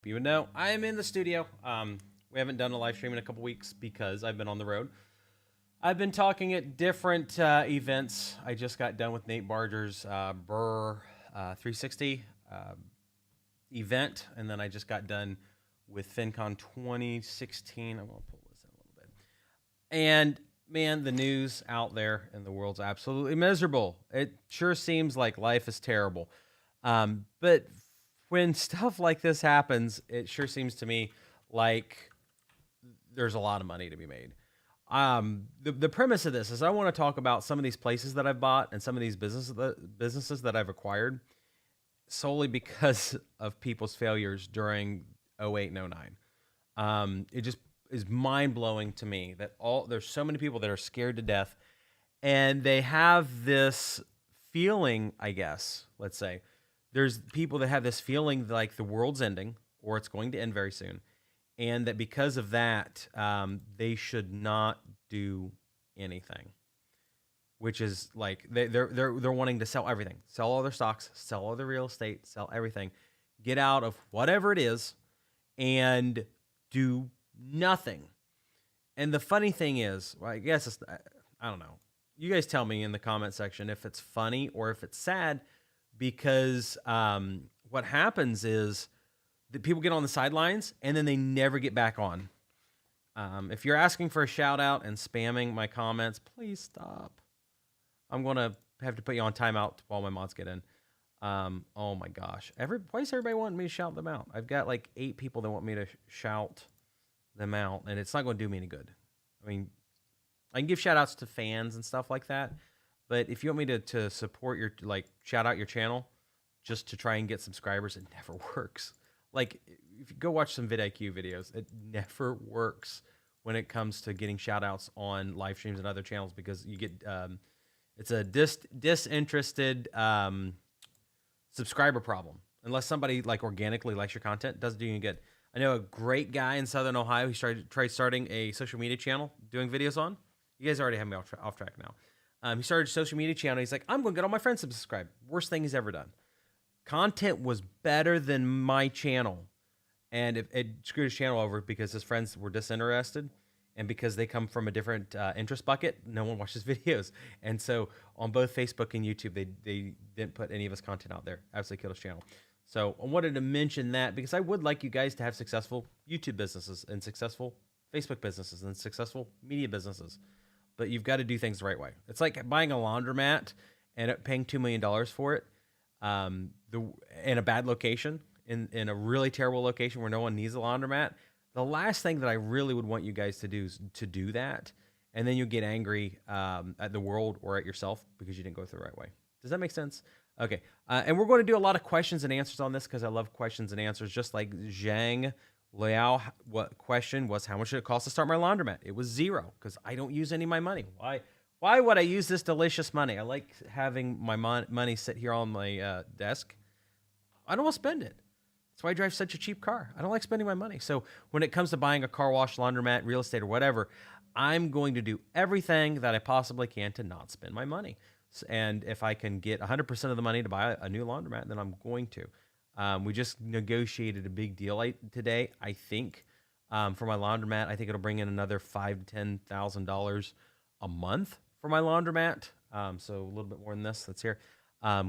Even though I am in the studio, we haven't done a live stream in a couple weeks because I've been on the road. I've been talking at different events. I just got done with Nate Barger's Burr 360 event, and then I just got done with FinCon 2016. I'm gonna pull this in a little bit. And man, the news out there in the world's absolutely miserable. It sure seems like life is terrible. But when stuff like this happens, it sure seems to me like there's a lot of money to be made. The premise of this is I want to talk about some of these places that I've bought and some of these businesses that I've acquired solely because of people's failures during '08 and '09. It just is mind blowing to me that there's so many people that are scared to death, and they have this feeling. I guess let's say there's people that have this feeling like the world's ending or it's going to end very soon, and that because of that, they should not do anything. Which is like they're wanting to sell everything, sell all their stocks, sell all their real estate, sell everything, get out of whatever it is, and do nothing. And the funny thing is, well, I guess I don't know. You guys tell me in the comment section if it's funny or if it's sad, because what happens is that people get on the sidelines and then they never get back on. If you're asking for a shout out and spamming my comments, please stop. I'm going to have to put you on timeout while my mods get in. Oh my gosh. Why does everybody want me to shout them out? I've got like 8 people that want me to shout them out, and it's not going to do me any good. I mean, I can give shout outs to fans and stuff like that, but if you want me to support your, like, shout out your channel just to try and get subscribers, it never works. Like, if you go watch some vidIQ videos, it never works when it comes to getting shout outs on live streams and other channels, because you get, it's a disinterested subscriber problem. Unless somebody like organically likes your content, doesn't do you any good. I know a great guy in Southern Ohio who tried starting a social media channel doing videos on. You guys already have me off track now. He started a social media channel. He's like, I'm going to get all my friends to subscribe. Worst thing he's ever done. Content was better than my channel. And it screwed his channel over because his friends were disinterested. And because they come from a different interest bucket, no one watches videos. And so on both Facebook and YouTube, they didn't put any of his content out there. Absolutely killed his channel. So I wanted to mention that because I would like you guys to have successful YouTube businesses and successful Facebook businesses and successful media businesses. But you've got to do things the right way. It's like buying a laundromat and paying $2 million for it in a bad location, in a really terrible location where no one needs a laundromat. The last thing that I really would want you guys to do is to do that, and then you get angry at the world or at yourself because you didn't go through the right way. Does that make sense? Okay, and we're going to do a lot of questions and answers on this because I love questions and answers. Just like Zhang Liao, what question was, how much did it cost to start my laundromat? It was $0 because I don't use any of my money. Why would I use this delicious money? I like having my money sit here on my desk. I don't want to spend it. That's why I drive such a cheap car. I don't like spending my money. So when it comes to buying a car wash, laundromat, real estate, or whatever, I'm going to do everything that I possibly can to not spend my money. And if I can get 100% of the money to buy a new laundromat, then I'm going to. We just negotiated a big deal today, I think, for my laundromat. I think it'll bring in another $5,000 to $10,000 a month for my laundromat. So a little bit more than this that's here,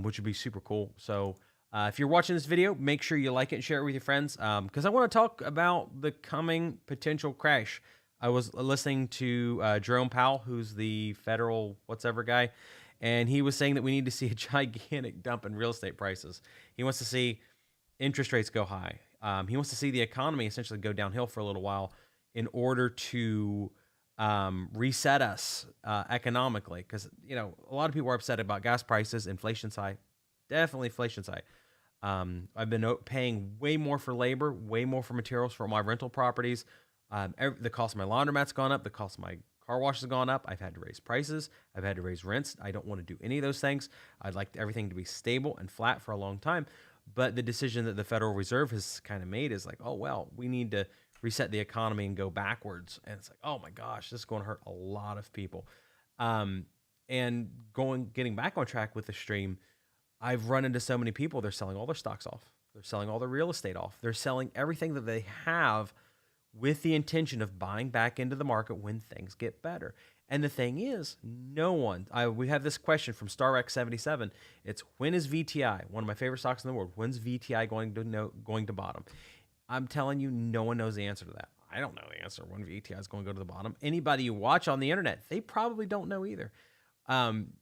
which would be super cool. So if you're watching this video, make sure you like it and share it with your friends, because I want to talk about the coming potential crash. I was listening to Jerome Powell, who's the federal whatever guy, and he was saying that we need to see a gigantic dump in real estate prices. He wants to see interest rates go high. He wants to see the economy essentially go downhill for a little while in order to reset us economically. Because, a lot of people are upset about gas prices, inflation's high. Definitely inflation's high. I've been paying way more for labor, way more for materials for my rental properties. The cost of my laundromat's gone up. The cost of my car wash has gone up. I've had to raise prices. I've had to raise rents. I don't want to do any of those things. I'd like everything to be stable and flat for a long time. But the decision that the Federal Reserve has kind of made is like, oh, well, we need to reset the economy and go backwards. And it's like, oh my gosh, this is going to hurt a lot of people. And getting back on track with the stream, I've run into so many people, they're selling all their stocks off. They're selling all their real estate off. They're selling everything that they have with the intention of buying back into the market when things get better. And the thing is, we have this question from StarX77. It's, when is VTI, one of my favorite stocks in the world, when's VTI going to bottom? I'm telling you, no one knows the answer to that. I don't know the answer when VTI is going to go to the bottom. Anybody you watch on the internet, they probably don't know either.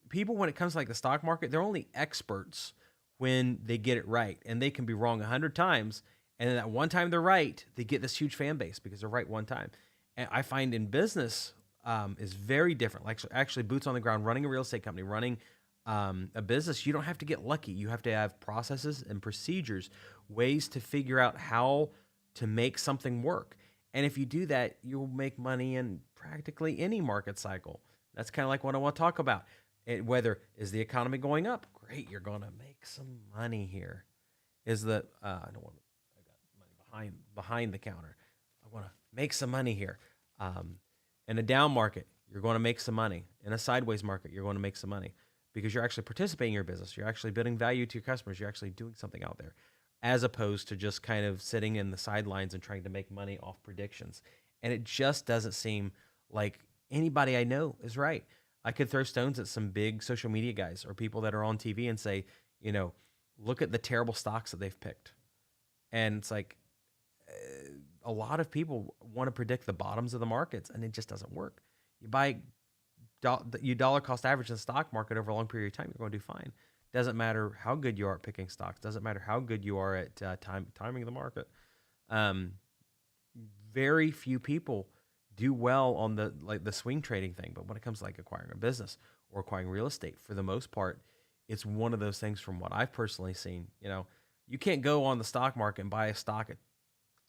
People, when it comes to like the stock market, they're only experts when they get it right, and they can be wrong 100 times. And then that one time they're right, they get this huge fan base because they're right one time. And I find in business is very different. Like, so actually, boots on the ground, running a real estate company, running a business, you don't have to get lucky. You have to have processes and procedures, ways to figure out how to make something work. And if you do that, you'll make money in practically any market cycle. That's kind of like what I want to talk about. Whether is the economy going up? Great, you're going to make some money here. Is the I don't want to. Behind the counter. I want to make some money here. In a down market, you're going to make some money. In a sideways market, you're going to make some money because you're actually participating in your business. You're actually building value to your customers. You're actually doing something out there, as opposed to just kind of sitting in the sidelines and trying to make money off predictions. And it just doesn't seem like anybody I know is right. I could throw stones at some big social media guys or people that are on TV and say, look at the terrible stocks that they've picked. And it's like, a lot of people want to predict the bottoms of the markets, and it just doesn't work. You dollar cost average in the stock market over a long period of time, you're going to do fine. Doesn't matter how good you are at picking stocks. Doesn't matter how good you are at timing the market. Very few people do well on the swing trading thing, but when it comes to like acquiring a business or acquiring real estate, for the most part, it's one of those things from what I've personally seen. You can't go on the stock market and buy a stock at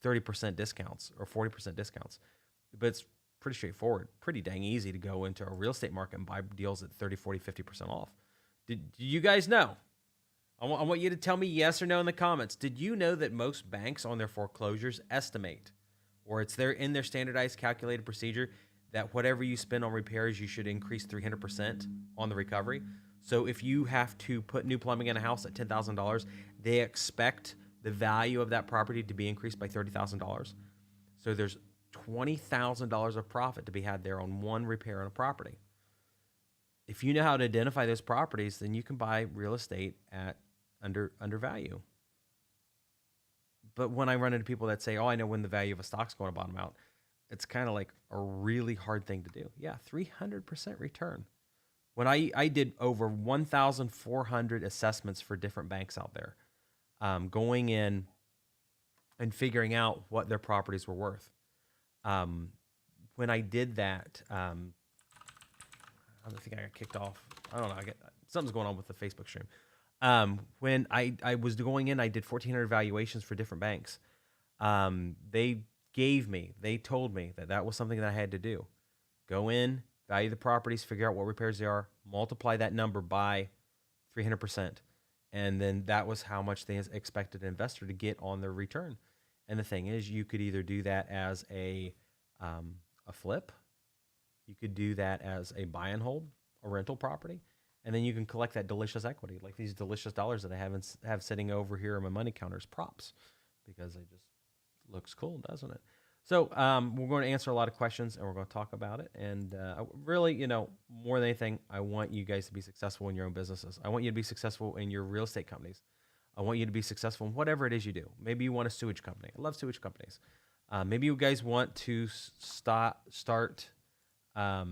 30% discounts or 40% discounts. But it's pretty straightforward, pretty dang easy to go into a real estate market and buy deals at 30, 40, 50% off. Do you guys know? I want you to tell me yes or no in the comments. Did you know that most banks on their foreclosures estimate, or it's in their standardized calculated procedure, that whatever you spend on repairs, you should increase 300% on the recovery? So if you have to put new plumbing in a house at $10,000, they expect the value of that property to be increased by $30,000. So there's $20,000 of profit to be had there on one repair on a property. If you know how to identify those properties, then you can buy real estate at under value. But when I run into people that say, I know when the value of a stock's going to bottom out, it's kind of like a really hard thing to do. Yeah, 300% return. When I did over 1,400 assessments for different banks out there, going in and figuring out what their properties were worth. When I did that, I think I got kicked off. I don't know. Something's going on with the Facebook stream. When I was going in, I did 1,400 valuations for different banks. They told me that was something that I had to do. Go in, value the properties, figure out what repairs they are, multiply that number by 300%. And then that was how much they expected an investor to get on their return. And the thing is, you could either do that as a flip, you could do that as a buy and hold, a rental property, and then you can collect that delicious equity, like these delicious dollars that I have sitting over here on my money counter as props, because it just looks cool, doesn't it? So we're going to answer a lot of questions, and we're going to talk about it. And really, more than anything, I want you guys to be successful in your own businesses. I want you to be successful in your real estate companies. I want you to be successful in whatever it is you do. Maybe you want a sewage company. I love sewage companies. Maybe you guys want to start a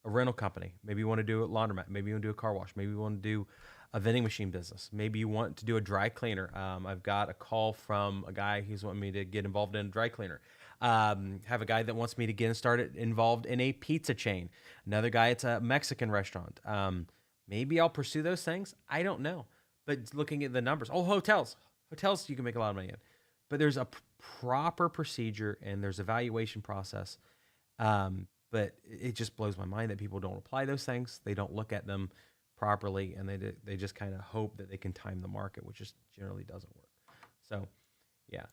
rental company. Maybe you want to do a laundromat. Maybe you want to do a car wash. Maybe you want to do a vending machine business. Maybe you want to do a dry cleaner. I've got a call from a guy who's wanting me to get involved in a dry cleaner. Have a guy that wants me to get started involved in a pizza chain. Another guy, it's a Mexican restaurant. Maybe I'll pursue those things. I don't know. But looking at the numbers, hotels you can make a lot of money in. But there's a proper procedure and there's a valuation process. But it just blows my mind that people don't apply those things. They don't look at them properly, and they just kind of hope that they can time the market, which just generally doesn't work. So, yeah,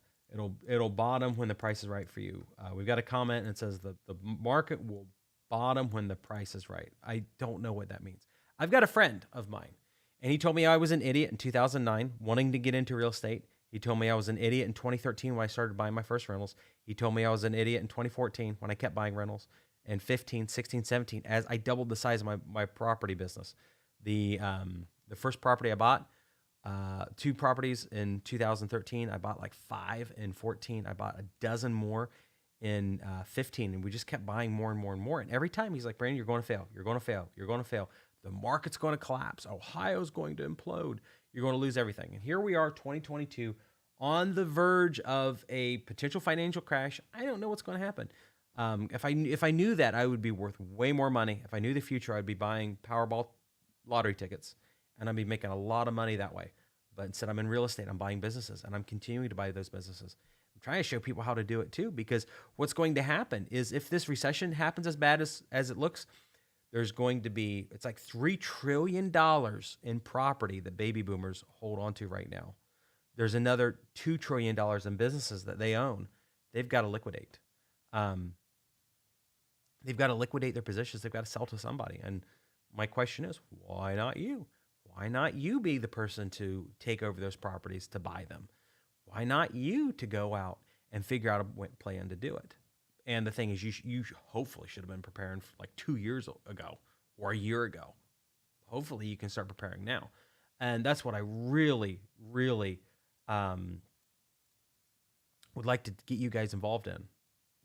it'll bottom when the price is right for you. We've got a comment and it says the market will bottom when the price is right. I don't know what that means. I've got a friend of mine, and he told me I was an idiot in 2009, wanting to get into real estate. He told me I was an idiot in 2013 when I started buying my first rentals. He told me I was an idiot in 2014 when I kept buying rentals. And 15, 16, 17, as I doubled the size of my property business. The first property I bought, 2 properties in 2013. I bought like 5 in 14. I bought a dozen more in 15. And we just kept buying more and more and more. And every time he's like, Brandon, you're going to fail. You're going to fail. You're going to fail. The market's going to collapse. Ohio's going to implode. You're going to lose everything. And here we are, 2022, on the verge of a potential financial crash. I don't know what's going to happen. If I knew that, I would be worth way more money. If I knew the future, I'd be buying Powerball lottery tickets, and I'd be making a lot of money that way. But instead, I'm in real estate. I'm buying businesses, and I'm continuing to buy those businesses. I'm trying to show people how to do it too, because what's going to happen is if this recession happens as bad as it looks, there's going to be, it's like $3 trillion in property that baby boomers hold on to right now. There's another $2 trillion in businesses that they own. They've got to liquidate. They've got to liquidate their positions. They've got to sell to somebody. And my question is, why not you? Why not you be the person to take over those properties to buy them? Why not you to go out and figure out a plan to do it? And the thing is, you hopefully should have been preparing for like 2 years ago or a year ago. Hopefully you can start preparing now. And that's what I really, really would like to get you guys involved in.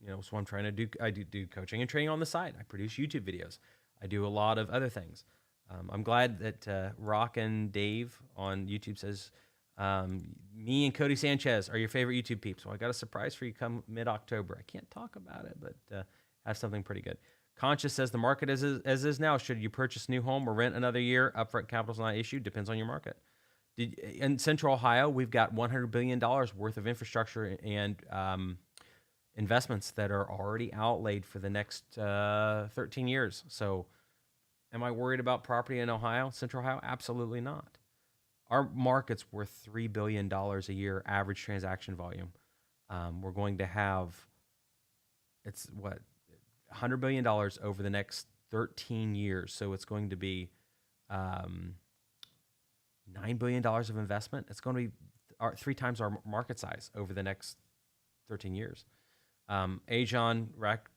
You know, so I'm trying to do. I do coaching and training on the side. I produce YouTube videos. I do a lot of other things. I'm glad that Rockin' Dave on YouTube says, me and Cody Sanchez are your favorite YouTube peeps. Well, I got a surprise for you come mid-October. I can't talk about it, but have something pretty good. Conscious says the market as is now. Should you purchase a new home or rent another year? Upfront capital is not issued. Depends on your market. In Central Ohio, we've got $100 billion worth of infrastructure and investments that are already outlaid for the next 13 years. So am I worried about property in Ohio, Central Ohio? Absolutely not. Our market's worth $3 billion a year average transaction volume. We're going to have, $100 billion over the next 13 years. So it's going to be $9 billion of investment. It's going to be 3 times our market size over the next 13 years. Ajon Rack,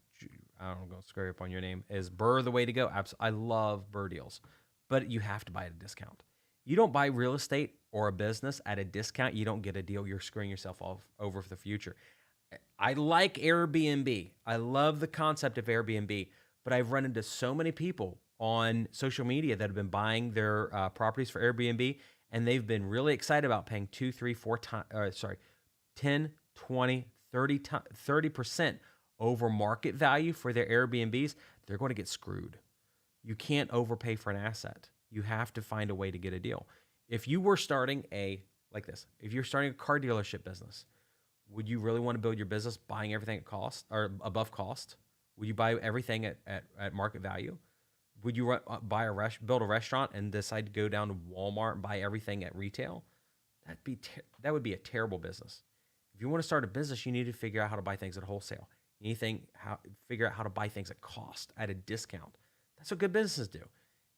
I don't know, I'm going to screw up on your name, is Burr the way to go? I love Burr deals, but you have to buy at a discount. You don't buy real estate or a business at a discount, you don't get a deal. You're screwing yourself over for the future. I like Airbnb. I love the concept of Airbnb, but I've run into so many people on social media that have been buying their properties for Airbnb, and they've been really excited about paying 2, 3, 4 times, 10, 20, 30% over market value for their Airbnbs. They're going to get screwed. You can't overpay for an asset. You have to find a way to get a deal. If you were starting if you're starting a car dealership business, would you really want to build your business buying everything at cost or above cost? Would you buy everything at market value? Would you build a restaurant and decide to go down to Walmart and buy everything at retail? That would be a terrible business. If you want to start a business, you need to figure out how to buy things at wholesale. You need to figure out how to buy things at cost, at a discount. That's what good businesses do.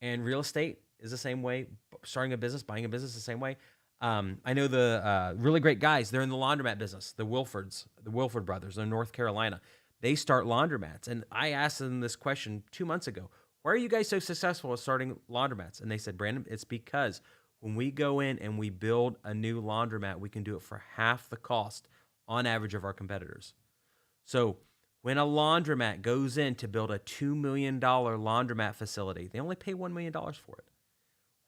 And real estate is the same way. Starting a business, buying a business is the same way. I know the really great guys. They're in the laundromat business. The Wilford brothers in North Carolina. They start laundromats. And I asked them this question 2 months ago. Why are you guys so successful at starting laundromats? And they said, Brandon, it's because when we go in and we build a new laundromat, we can do it for half the cost on average of our competitors. So when a laundromat goes in to build a $2 million laundromat facility, they only pay $1 million for it.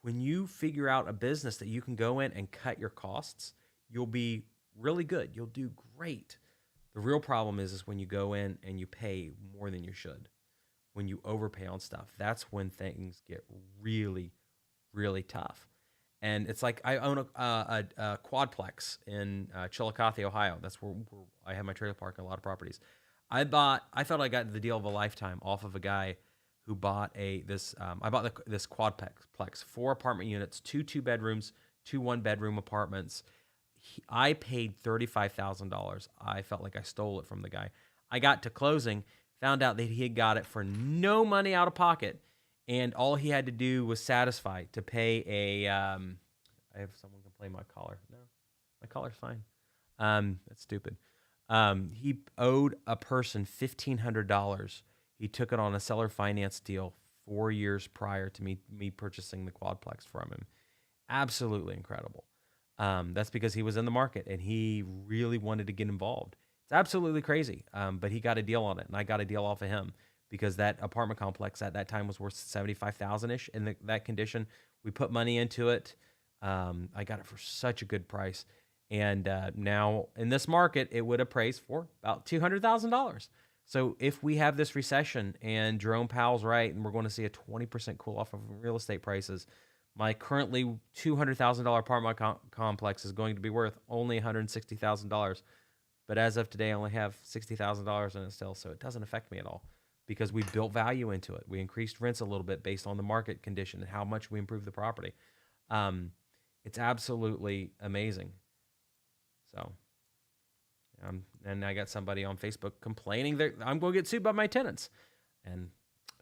When you figure out a business that you can go in and cut your costs, you'll be really good. You'll do great. The real problem is when you go in and you pay more than you should. When you overpay on stuff, that's when things get really, really tough. And it's like I own a quadplex in Chillicothe, Ohio. That's where I have my trailer park and a lot of properties. I felt I got the deal of a lifetime off of a guy who bought this quadplex, 4 apartment units, 2 2-bedrooms, 2 1-bedroom apartments. I paid $35,000. I felt like I stole it from the guy. I got to closing, found out that he had got it for no money out of pocket, and all he had to do was satisfy to pay a. I have someone can play my collar. No, My collar's fine. That's stupid. He owed a person $1,500. He took it on a seller finance deal 4 years prior to me purchasing the quadplex from him. Absolutely incredible. That's because he was in the market and he really wanted to get involved. It's absolutely crazy. But he got a deal on it, and I got a deal off of him because that apartment complex at that time was worth 75,000 ish in that condition. We put money into it. I got it for such a good price, and now in this market, it would appraise for about $200,000. So if we have this recession and Jerome Powell's right, and we're going to see a 20% cool off of real estate prices, my currently $200,000 apartment complex is going to be worth only $160,000. But as of today, I only have $60,000 in it still, so it doesn't affect me at all because we built value into it. We increased rents a little bit based on the market condition and how much we improved the property. It's absolutely amazing. So, and I got somebody on Facebook complaining that I'm going to get sued by my tenants. And,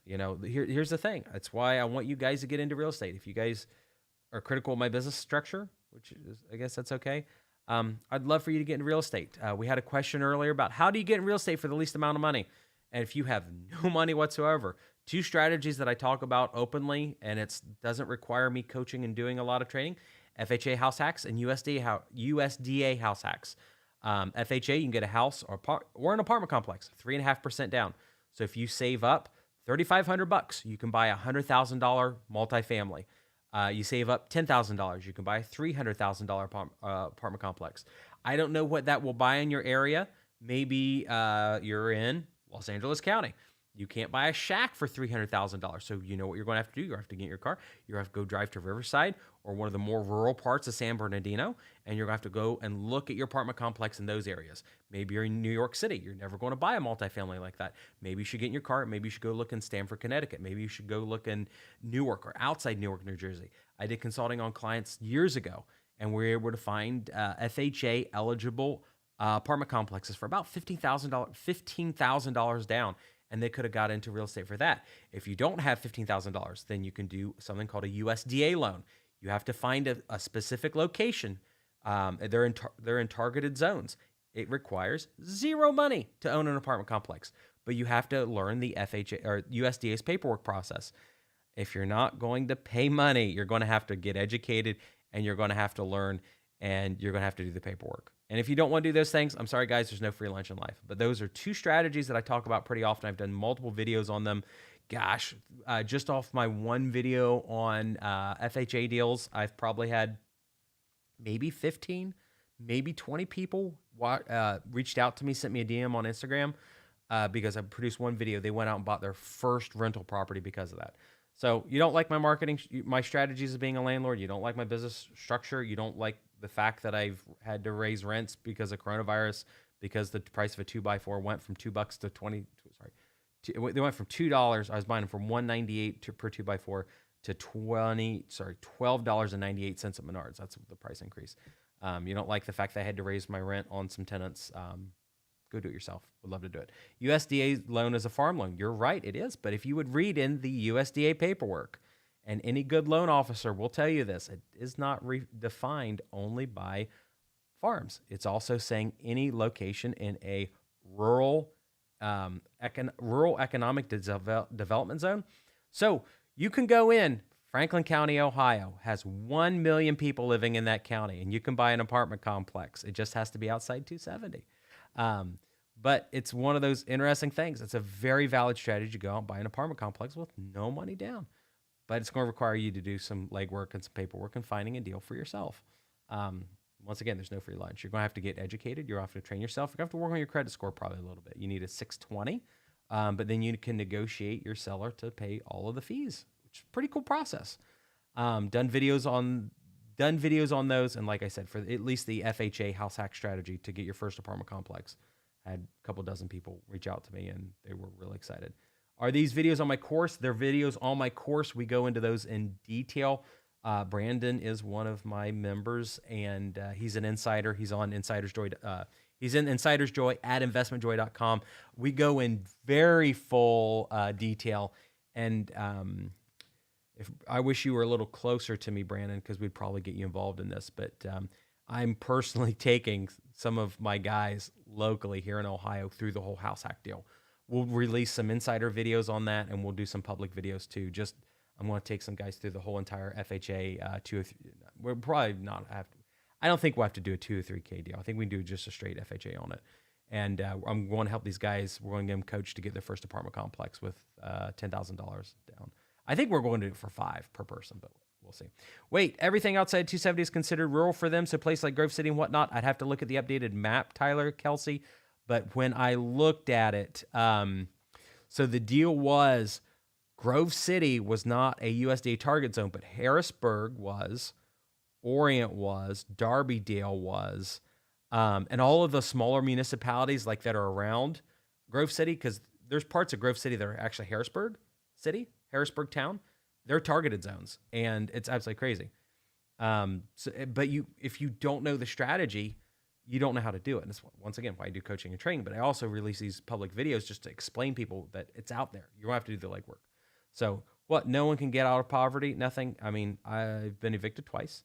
here's the thing. That's why I want you guys to get into real estate. If you guys are critical of my business structure, which is, I guess that's okay, I'd love for you to get into real estate. We had a question earlier about how do you get in real estate for the least amount of money? And if you have no money whatsoever, 2 strategies that I talk about openly, and it doesn't require me coaching and doing a lot of training: FHA house hacks and USDA house hacks. FHA, you can get a house or an apartment complex, 3.5% down. So if you save up $3,500, you can buy a $100,000 multifamily. You save up $10,000, you can buy a $300,000 apartment complex. I don't know what that will buy in your area. Maybe you're in Los Angeles County. You can't buy a shack for $300,000. So you know what you're going to have to do? You're going to have to get in your car. You're going to have to go drive to Riverside or one of the more rural parts of San Bernardino, and you're going to have to go and look at your apartment complex in those areas. Maybe you're in New York City. You're never going to buy a multifamily like that. Maybe you should get in your car. Maybe you should go look in Stamford, Connecticut. Maybe you should go look in Newark or outside Newark, New Jersey. I did consulting on clients years ago, and we were able to find FHA eligible apartment complexes for about $15,000 down. And they could have got into real estate for that. If you don't have $15,000, then you can do something called a USDA loan. You have to find a specific location. They're in targeted zones. It requires zero money to own an apartment complex, but you have to learn the FHA or USDA's paperwork process. If you're not going to pay money, you're going to have to get educated, and you're going to have to learn, and you're going to have to do the paperwork. And if you don't want to do those things, I'm sorry, guys, there's no free lunch in life. But those are 2 strategies that I talk about pretty often. I've done multiple videos on them. Gosh, just off my one video on FHA deals, I've probably had maybe 15, maybe 20 people reached out to me, sent me a DM on Instagram because I produced one video. They went out and bought their first rental property because of that. So you don't like my marketing, my strategies of being a landlord. You don't like my business structure. You don't like the fact that I've had to raise rents because of coronavirus, because the price of a 2x4 went from $2 to 20. Sorry, they went from $2. I was buying them from $1.98 per 2x4 to $12.98 at Menards. That's the price increase. You don't like the fact that I had to raise my rent on some tenants. Go do it yourself. Would love to do it. USDA loan is a farm loan. You're right, it is. But if you would read in the USDA paperwork, and any good loan officer will tell you this, it is not defined only by farms. It's also saying any location in a rural economic development zone. So you can go in. Franklin County, Ohio has 1 million people living in that county, and you can buy an apartment complex. It just has to be outside 270. But it's one of those interesting things. It's a very valid strategy to go out and buy an apartment complex with no money down. But it's going to require you to do some legwork and some paperwork and finding a deal for yourself. Once again, there's no free lunch. You're going to have to get educated. You're going to have to train yourself. You're going to have to work on your credit score probably a little bit. You need a 620, but then you can negotiate your seller to pay all of the fees, which is a pretty cool process. Done videos on those, and like I said, for at least the FHA house hack strategy to get your first apartment complex, I had a couple dozen people reach out to me, and they were really excited. Are these videos on my course? They're videos on my course. We go into those in detail. Brandon is one of my members, and he's an insider. He's on Insider's Joy. He's in Insider's Joy at investmentjoy.com. We go in very full detail, and if I wish you were a little closer to me, Brandon, because we'd probably get you involved in this. But I'm personally taking some of my guys locally here in Ohio through the whole house hack deal. We'll release some insider videos on that, and we'll do some public videos too. I'm going to take some guys through the whole entire FHA. We're probably not have. I don't think we'll have to do a 2 or 3K deal. I think we can do just a straight FHA on it. And I'm going to help these guys. We're going to get them coached to get their first apartment complex with $10,000 down. I think we're going to do it for $5,000 per person, but we'll see. Wait, everything outside 270 is considered rural for them, so places like Grove City and whatnot. I'd have to look at the updated map, Tyler, Kelsey. But when I looked at it, so the deal was Grove City was not a USDA target zone, but Harrisburg was, Orient was, Darbydale was, and all of the smaller municipalities like that are around Grove City, because there's parts of Grove City that are actually Harrisburg City, Harrisburg town. They're targeted zones, and it's absolutely crazy. But if you don't know the strategy, you don't know how to do it. And that's once again why I do coaching and training. But I also release these public videos just to explain people that it's out there. You don't have to do the legwork. So what? No one can get out of poverty. Nothing. I mean, I've been evicted twice.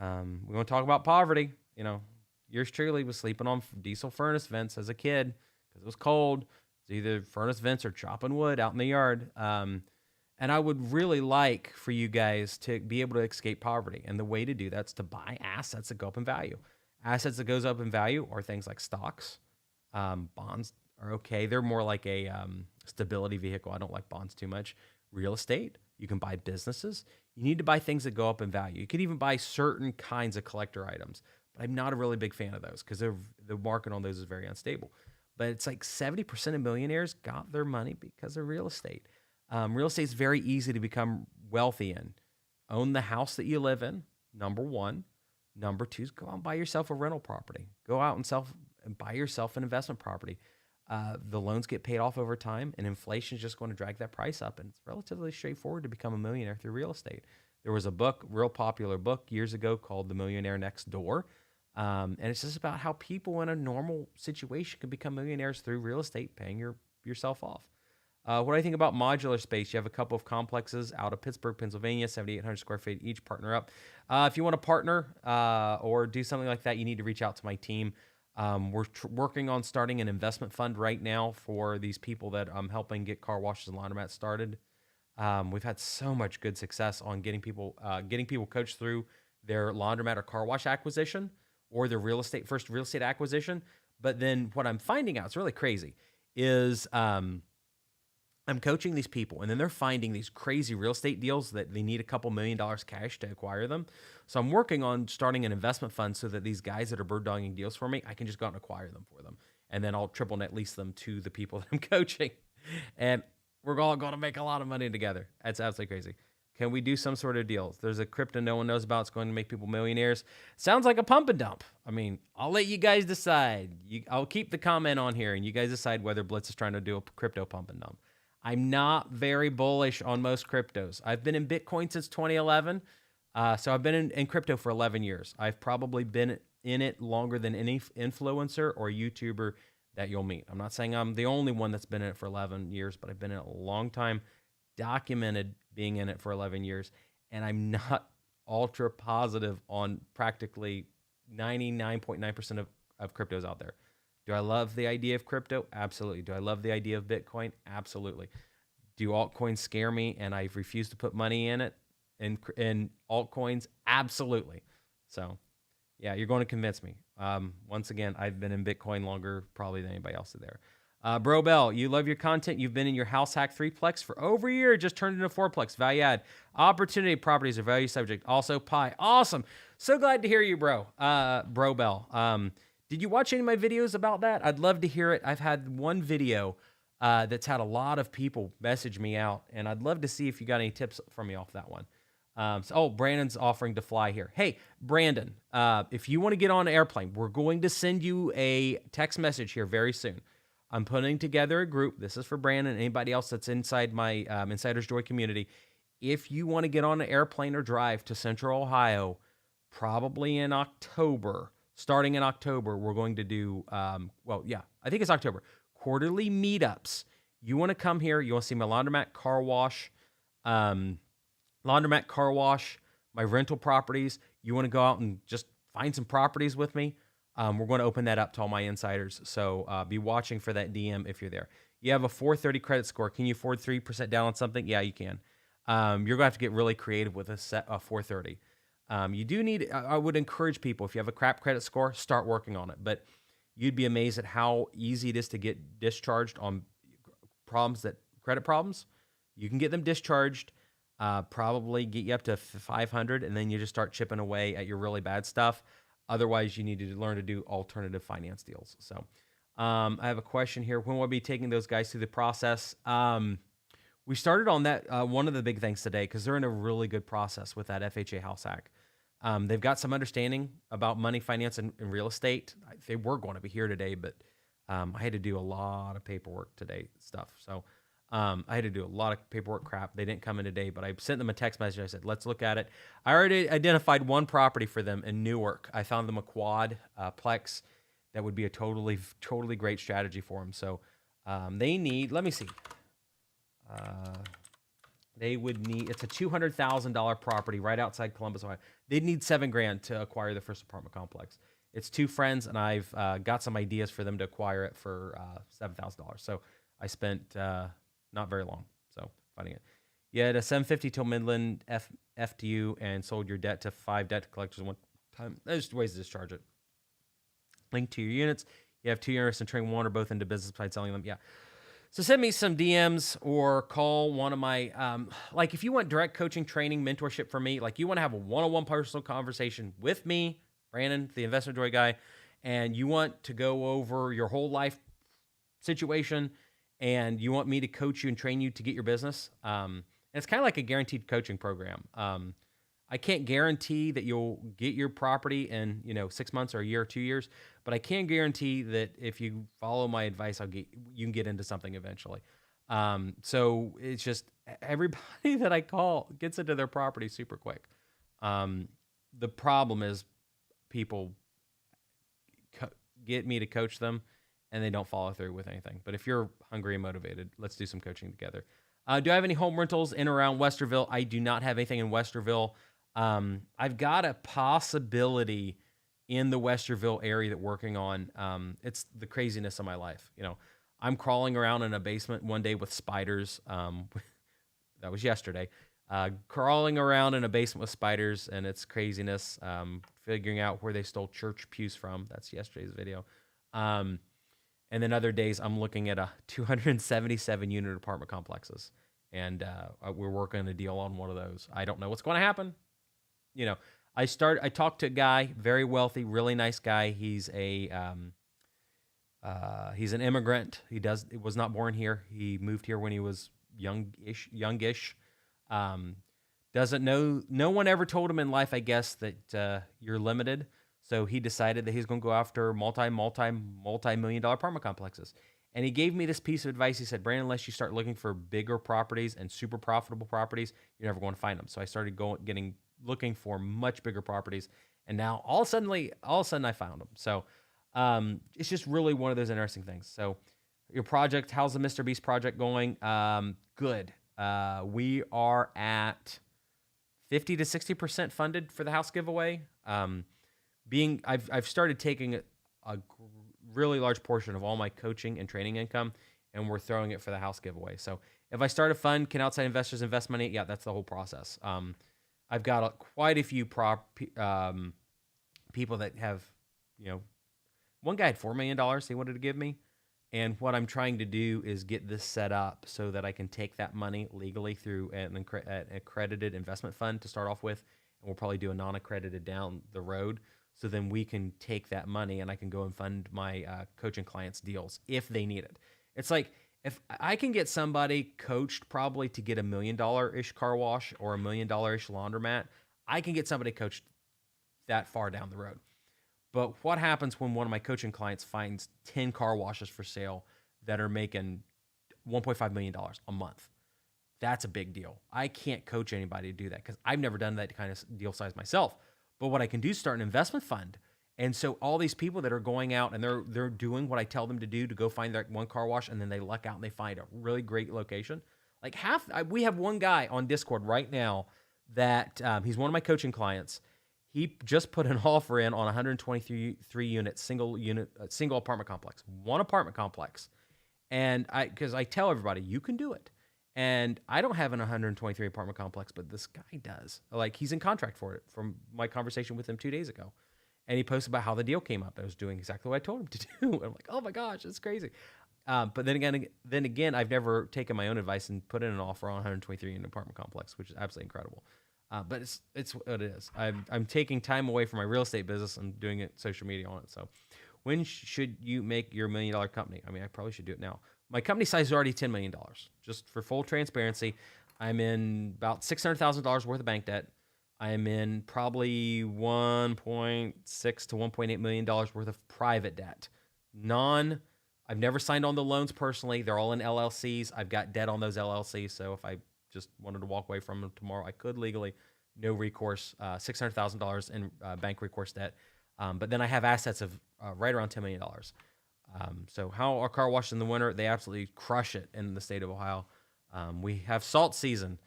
We want to talk about poverty. You know, yours truly was sleeping on diesel furnace vents as a kid because it was cold. It's either furnace vents or chopping wood out in the yard. And I would really like for you guys to be able to escape poverty. And the way to do that's to buy assets that go up in value. Assets that goes up in value are things like stocks. Bonds are okay. They're more like a stability vehicle. I don't like bonds too much. Real estate. You can buy businesses. You need to buy things that go up in value. You could even buy certain kinds of collector items. But I'm not a really big fan of those because the market on those is very unstable. But it's like 70% of millionaires got their money because of real estate. Real estate is very easy to become wealthy in. Own the house that you live in, number one. Number two is go out and buy yourself a rental property. Go out and buy yourself an investment property. The loans get paid off over time, and inflation is just going to drag that price up. And it's relatively straightforward to become a millionaire through real estate. There was a book, real popular book years ago called The Millionaire Next Door. And it's just about how people in a normal situation can become millionaires through real estate, paying yourself off. What do I think about modular space? You have a couple of complexes out of Pittsburgh, Pennsylvania, 7,800 square feet each. Partner up. If you want to partner or do something like that, you need to reach out to my team. We're working on starting an investment fund right now for these people that I'm helping get car washes and laundromats started. We've had so much good success on getting people coached through their laundromat or car wash acquisition or their first real estate acquisition. But then what I'm finding out, it's really crazy, is I'm coaching these people, and then they're finding these crazy real estate deals that they need a couple $1 million cash to acquire them. So I'm working on starting an investment fund so that these guys that are bird dogging deals for me, I can just go out and acquire them for them. And then I'll triple net lease them to the people that I'm coaching. And we're all going to make a lot of money together. That's absolutely crazy. Can we do some sort of deals? There's a crypto no one knows about. It's going to make people millionaires. Sounds like a pump and dump. I mean, I'll let you guys decide. I'll keep the comment on here, and you guys decide whether Blitz is trying to do a crypto pump and dump. I'm not very bullish on most cryptos. I've been in Bitcoin since 2011. So I've been in crypto for 11 years. I've probably been in it longer than any influencer or YouTuber that you'll meet. I'm not saying I'm the only one that's been in it for 11 years, but I've been in it a long time, documented being in it for 11 years. And I'm not ultra positive on practically 99.9% of cryptos out there. Do I love the idea of crypto? Absolutely. Do I love the idea of Bitcoin? Absolutely. Do altcoins scare me and I refuse to put money in it, in altcoins? Absolutely. So, yeah, you're going to convince me. Once again, I've been in Bitcoin longer probably than anybody else there. Bro Bell, you love your content. You've been in your house hack 3plex for over a year. Just turned into 4plex. Value add. Opportunity properties are value subject. Also pie. Awesome. So glad to hear you, bro. Bro Bell. Did you watch any of my videos about that? I'd love to hear it. I've had one video that's had a lot of people message me out, and I'd love to see if you got any tips from me off that one. Brandon's offering to fly here. Hey, Brandon, if you want to get on an airplane, we're going to send you a text message here very soon. I'm putting together a group. This is for Brandon and anybody else that's inside my Insider's Joy community. If you want to get on an airplane or drive to Central Ohio, probably in October, starting in October, we're going to do, I think it's October, quarterly meetups. You want to come here. You want to see my laundromat, car wash, my rental properties. You want to go out and just find some properties with me. We're going to open that up to all my insiders. So be watching for that DM if you're there. You have a 430 credit score. Can you afford 3% down on something? Yeah, you can. You're going to have to get really creative with a 430. You do need, I would encourage people, if you have a crap credit score, start working on it. But you'd be amazed at how easy it is to get discharged on credit problems. You can get them discharged, probably get you up to 500, and then you just start chipping away at your really bad stuff. Otherwise, you need to learn to do alternative finance deals. So I have a question here. When will I be taking those guys through the process? We started on that, one of the big things today, because they're in a really good process with that FHA house hack. They've got some understanding about money, finance, and real estate. They were going to be here today, but I had to do a lot of paperwork today stuff. So I had to do a lot of paperwork crap. They didn't come in today, but I sent them a text message. I said, let's look at it. I already identified one property for them in Newark. I found them a quad plex that would be a totally great strategy for them. So they need, let me see. They would need, it's a $200,000 property right outside Columbus, Ohio. They'd need $7,000 to acquire the first apartment complex. It's two friends, and I've got some ideas for them to acquire it for $7,000. So I spent not very long finding it. You had a $750 till Midland FTU and sold your debt to 5 debt collectors one time. There's ways to discharge it. Link to your units. You have 2 units and train 1 or both into business by selling them. Yeah. So send me some DMs or call one of my, like if you want direct coaching, training, mentorship from me, like you want to have a one-on-one personal conversation with me, Brandon, the Investmentjoy guy, and you want to go over your whole life situation and you want me to coach you and train you to get your business. And it's kind of like a guaranteed coaching program. I can't guarantee that you'll get your property in, 6 months or a year or 2 years, but I can guarantee that if you follow my advice, you can get into something eventually. So it's just everybody that I call gets into their property super quick. The problem is people get me to coach them and they don't follow through with anything. But if you're hungry and motivated, let's do some coaching together. Do I have any home rentals in and around Westerville? I do not have anything in Westerville. I've got a possibility in the Westerville area that working on. It's the craziness of my life. I'm crawling around in a basement one day with spiders. That was yesterday. Crawling around in a basement with spiders, and it's craziness. Figuring out where they stole church pews from. That's yesterday's video. And then other days I'm looking at 277 unit apartment complexes, and we're working a deal on one of those. I don't know what's going to happen. I talked to a guy, very wealthy, really nice guy. He's an immigrant. He was not born here. He moved here when he was youngish. Doesn't know. No one ever told him in life, I guess, that you're limited. So he decided that he's going to go after multi-million-dollar apartment complexes. And he gave me this piece of advice. He said, Brandon, unless you start looking for bigger properties and super profitable properties, you're never going to find them. So I started looking for much bigger properties. And now all of a sudden I found them. So it's just really one of those interesting things. So your project, how's the Mr. Beast project going? Good. We are at 50 to 60% funded for the house giveaway. I've started taking a really large portion of all my coaching and training income, and we're throwing it for the house giveaway. So if I start a fund, can outside investors invest money? Yeah, that's the whole process. I've got quite a few people that have, one guy had $4 million he wanted to give me. And what I'm trying to do is get this set up so that I can take that money legally through an accredited investment fund to start off with. And we'll probably do a non-accredited down the road. So then we can take that money and I can go and fund my coaching clients' deals if they need it. It's like if I can get somebody coached probably to get $1 million-ish car wash or $1 million-ish laundromat, I can get somebody coached that far down the road. But what happens when one of my coaching clients finds 10 car washes for sale that are making $1.5 million a month? That's a big deal. I can't coach anybody to do that because I've never done that kind of deal size myself. But what I can do is start an investment fund. And so all these people that are going out and they're doing what I tell them to do to go find that one car wash, and then they luck out and they find a really great location. Like we have one guy on Discord right now that he's one of my coaching clients. He just put an offer in on 123 unit single apartment complex, one apartment complex. And because I tell everybody, you can do it. And I don't have an 123 apartment complex, but this guy does. Like, he's in contract for it from my conversation with him 2 days ago. And he posted about how the deal came up. I was doing exactly what I told him to do. I'm like, oh my gosh, it's crazy. But then again, I've never taken my own advice and put in an offer on 123 unit apartment complex, which is absolutely incredible. But it's what it is. I'm taking time away from my real estate business and doing it social media on it. So when should you make your $1 million company? I mean, I probably should do it now. My company size is already $10 million. Just for full transparency, I'm in about $600,000 worth of bank debt. I'm in probably $1.6 to $1.8 million worth of private debt. I've never signed on the loans personally. They're all in LLCs. I've got debt on those LLCs. So if I just wanted to walk away from them tomorrow, I could legally. No recourse, $600,000 in bank recourse debt. But then I have assets of right around $10 million. So how are car washes in the winter? They absolutely crush it in the state of Ohio. We have salt season,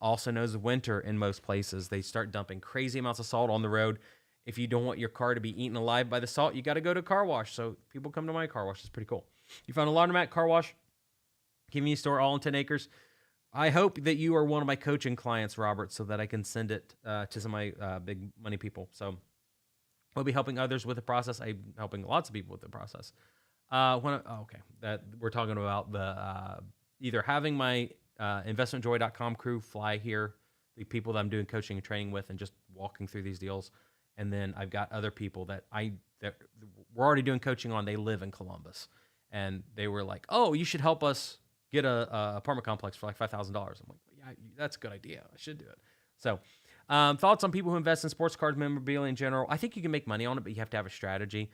also known as winter in most places. They start dumping crazy amounts of salt on the road. If you don't want your car to be eaten alive by the salt, you got to go to a car wash. So people come to my car wash. It's pretty cool. You found a laundromat, car wash, convenience store, all in 10 acres. I hope that you are one of my coaching clients, Robert, so that I can send it to some of my big money people. So I'll be helping others with the process. I'm helping lots of people with the process. That we're talking about the either having my investmentjoy.com crew fly here, the people that I'm doing coaching and training with, and just walking through these deals. And then I've got other people that we're already doing coaching on. They live in Columbus, and they were like, "Oh, you should help us get a apartment complex for like $5,000." I'm like, "Yeah, that's a good idea. I should do it." So, thoughts on people who invest in sports cards, memorabilia in general? I think you can make money on it, but you have to have a strategy.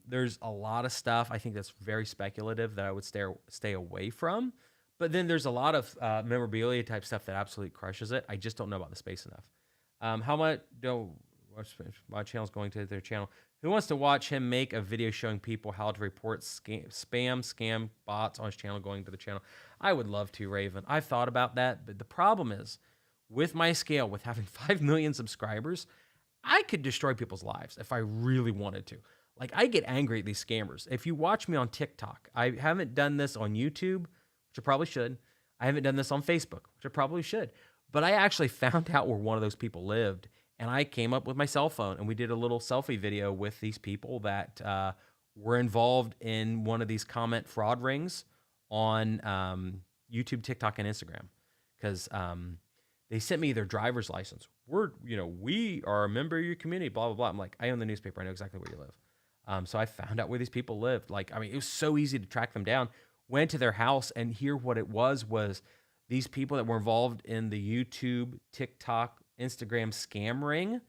There's a lot of stuff I think that's very speculative that I would stay away from. But then there's a lot of memorabilia type stuff that absolutely crushes it. I just don't know about the space enough. How much do my channel's going to their channel? Who wants to watch him make a video showing people how to report scam bots on his channel going to the channel? I would love to, Raven. I've thought about that, but the problem is with my scale, with having 5 million subscribers, I could destroy people's lives if I really wanted to. Like, I get angry at these scammers. If you watch me on TikTok, I haven't done this on YouTube, which I probably should. I haven't done this on Facebook, which I probably should. But I actually found out where one of those people lived, and I came up with my cell phone, and we did a little selfie video with these people that were involved in one of these comment fraud rings on YouTube, TikTok, and Instagram. Because they sent me their driver's license. We are a member of your community, blah, blah, blah. I'm like, I own the newspaper. I know exactly where you live. So I found out where these people lived. Like, I mean, it was so easy to track them down. Went to their house, and here what it was these people that were involved in the YouTube, TikTok, Instagram scam ring,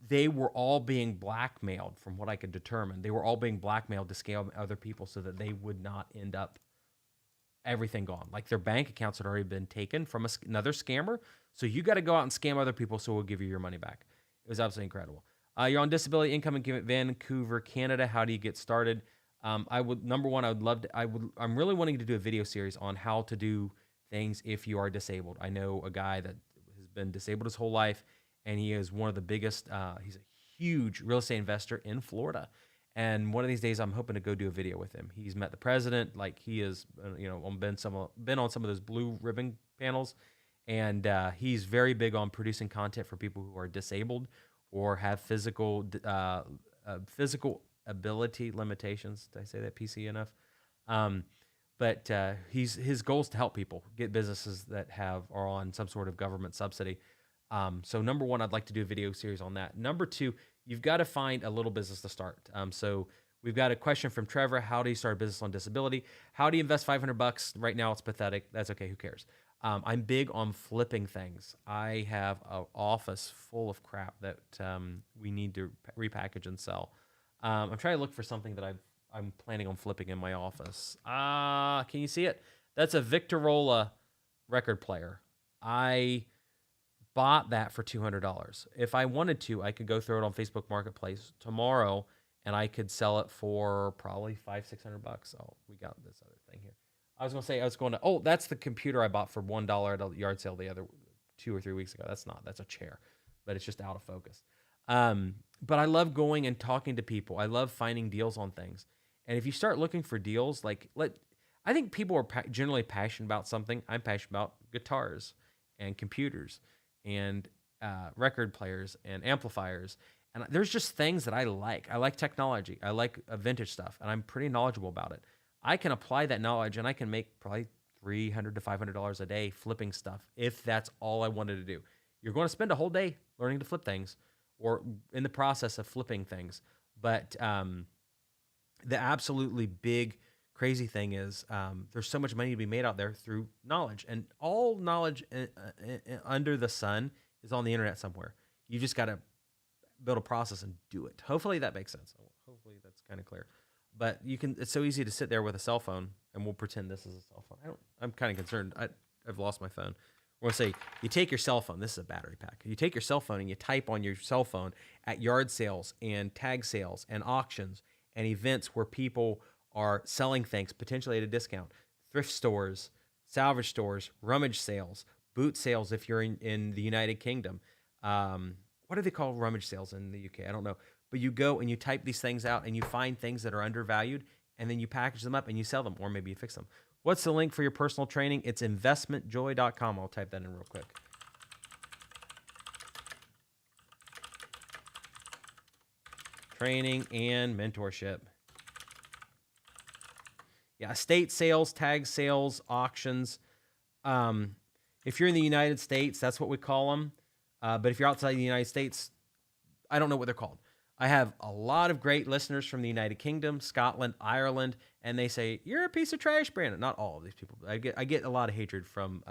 they were all being blackmailed from what I could determine. They were all being blackmailed to scam other people so that they would not end up everything gone. Like, their bank accounts had already been taken from another scammer. So you got to go out and scam other people so we'll give you your money back. It was absolutely incredible. You're on disability income in Vancouver, Canada. How do you get started? I'm really wanting to do a video series on how to do things if you are disabled. I know a guy that has been disabled his whole life, and he is one of the biggest, he's a huge real estate investor in Florida. And one of these days, I'm hoping to go do a video with him. He's met the president, like he is, been on some of those blue ribbon panels, and he's very big on producing content for people who are disabled or have physical ability limitations. Did I say that PC enough? But his goal is to help people get businesses that are on some sort of government subsidy. So number one, I'd like to do a video series on that. Number two, you've got to find a little business to start. So we've got a question from Trevor. How do you start a business on disability? How do you invest $500? Right now it's pathetic. That's okay. Who cares? I'm big on flipping things. I have an office full of crap that we need to repackage and sell. I'm trying to look for something that I'm planning on flipping in my office. Can you see it? That's a Victorola record player. I bought that for $200. If I wanted to, I could go throw it on Facebook Marketplace tomorrow, and I could sell it for probably $500-600. Oh, we got this other thing here. That's the computer I bought for $1 at a yard sale the other 2 or 3 weeks ago. That's a chair, but it's just out of focus. But I love going and talking to people. I love finding deals on things. And if you start looking for deals, I think people are generally passionate about something. I'm passionate about guitars and computers and record players and amplifiers. And there's just things that I like. I like technology. I like vintage stuff, and I'm pretty knowledgeable about it. I can apply that knowledge, and I can make probably $300 to $500 a day flipping stuff if that's all I wanted to do. You're going to spend a whole day learning to flip things or in the process of flipping things. But the absolutely big, crazy thing is there's so much money to be made out there through knowledge. And all knowledge under the sun is on the internet somewhere. You just got to build a process and do it. Hopefully that makes sense. Hopefully that's kind of clear. But it's so easy to sit there with a cell phone, and we'll pretend this is a cell phone. I'm kind of concerned. I've lost my phone. We're going to say, you take your cell phone. This is a battery pack. You take your cell phone and you type on your cell phone at yard sales and tag sales and auctions and events where people are selling things potentially at a discount. Thrift stores, salvage stores, rummage sales, boot sales if you're in the United Kingdom. What do they call rummage sales in the UK? I don't know. But you go and you type these things out and you find things that are undervalued, and then you package them up and you sell them, or maybe you fix them. What's the link for your personal training? It's investmentjoy.com. I'll type that in real quick. Training and mentorship. Yeah, estate sales, tag sales, auctions. If you're in the United States, that's what we call them. But if you're outside the United States, I don't know what they're called. I have a lot of great listeners from the United Kingdom, Scotland, Ireland, and they say, you're a piece of trash, Brandon. Not all of these people. I get a lot of hatred from